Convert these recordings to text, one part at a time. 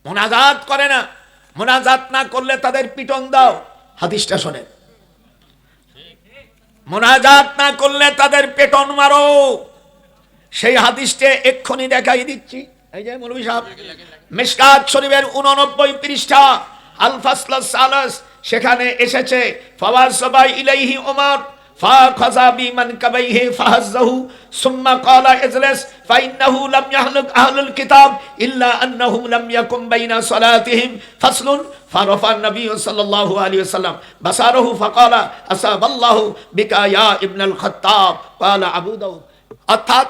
মুনাজাত করে না, মুনাজাত না করলে তাদের পিটন দাও। হাদিসটা শোনেন, মুনাজাত না করলে তাদের পেটন মারো। সেই হাদিসটা এক্ষুনি দেখাই দিচ্ছি। এই যে মৌলভী সাহেব, মিশকাত শরীফের 89 পৃষ্ঠা আল ফাসল সালাস, সেখানে এসেছে ফাওয়াসাবা ইলাইহি ওমর ফাখাযা বিমানকাবাইহি ফাহাজ্জাহু সুম্মা ক্বালা ইজলিস ফাইন্নাহু লাম ইয়াহলুক আহলুল কিতাব ইল্লা আন্নাহুম লাম ইয়াকুম বাইনা সালাতিহিম ফাসলুন ফারাফা নবী সাল্লাল্লাহু আলাইহি ওয়াসাল্লাম বাসারাহু ফাকালা আসাবাল্লাহু বিকা ইয়া ইবনুল খাত্তাব ক্বালা আবু দাউদ। অর্থাৎ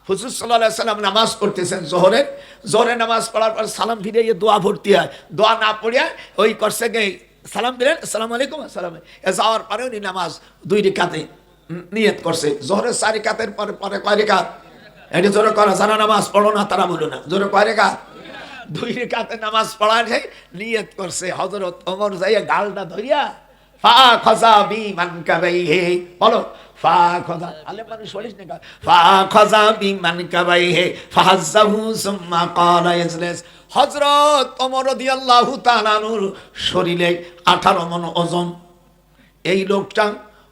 হুজুর সাল্লাল্লাহু আলাইহি ওয়াসাল্লাম নামাজ পড়তেছেন জোহরের নামাজ পড়ার পর সালাম ফিরে দোয়া ভর্তি হয়, দোয়া না পড়িয়া ওই করছে গে সালাম দিলেন আসসালামু আলাইকুম আসসালাম, যাওয়ার পরে উনি নামাজ 2 রিকাতে নিয়ত করছে। জোহরের 4 রিকাতের পরে পরে কয় রিকাত? এটি জোরে করা, যারা নামাজ পড়ো না তারা বলো না, জোরে কয় রিকাত? 2 রিকাতে নামাজ পড়ার নিয়ত করছে। হযরত ওমর যাইয়া গালটা ধরিয়া ফাখাযা বিমানকাবাইহি, বলো ফাখাযা, আলে মানুষ বলিস না, ফাখাযা বিমানকাবাইহি ফাহাজ্জাহু সুম্মা ক্বালা ইজলিস। হযরত ওমর রাদিয়াল্লাহু তাআলা আনহুর শরীরে 18 মণ ওজন। এই লোকটা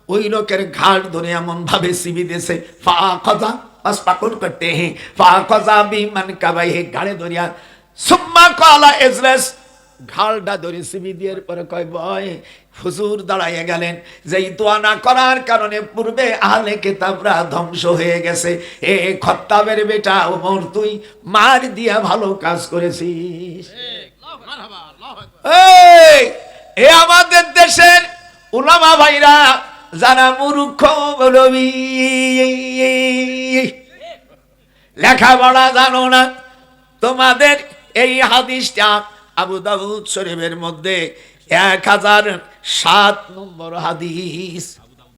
ওই লোকের ঘাড় ধরে এমন ভাবে চিবি দিয়েছে, ফাখাযা বাস পাকড় করতে हैं ফাখাযা বিমানকাবাইহি, ঘাড়ে ধরিয়া সুম্মা ক্বালা ইজলিস, ঘাড়টা ধরে চিবি দেওয়ার পরে কয় ভয় হুজুর দাঁড়াইয়া গেলেন যে এই দোয়া না করার কারণে পূর্বে আহলে কিতাবরা ধ্বংস হয়ে গেছে। এ খত্তাবের বেটা ওমর, তুই মার দিয়া ভালো কাজ করেছিস। এ আমাদের দেশের উলামা ভাইরা যারা মূর্খ মৌলবী, লেখাপড়া জানো না, তোমাদের এই হাদিসটা আবু দাউদ শরীফের মধ্যে 1007 নম্বর হাদিস।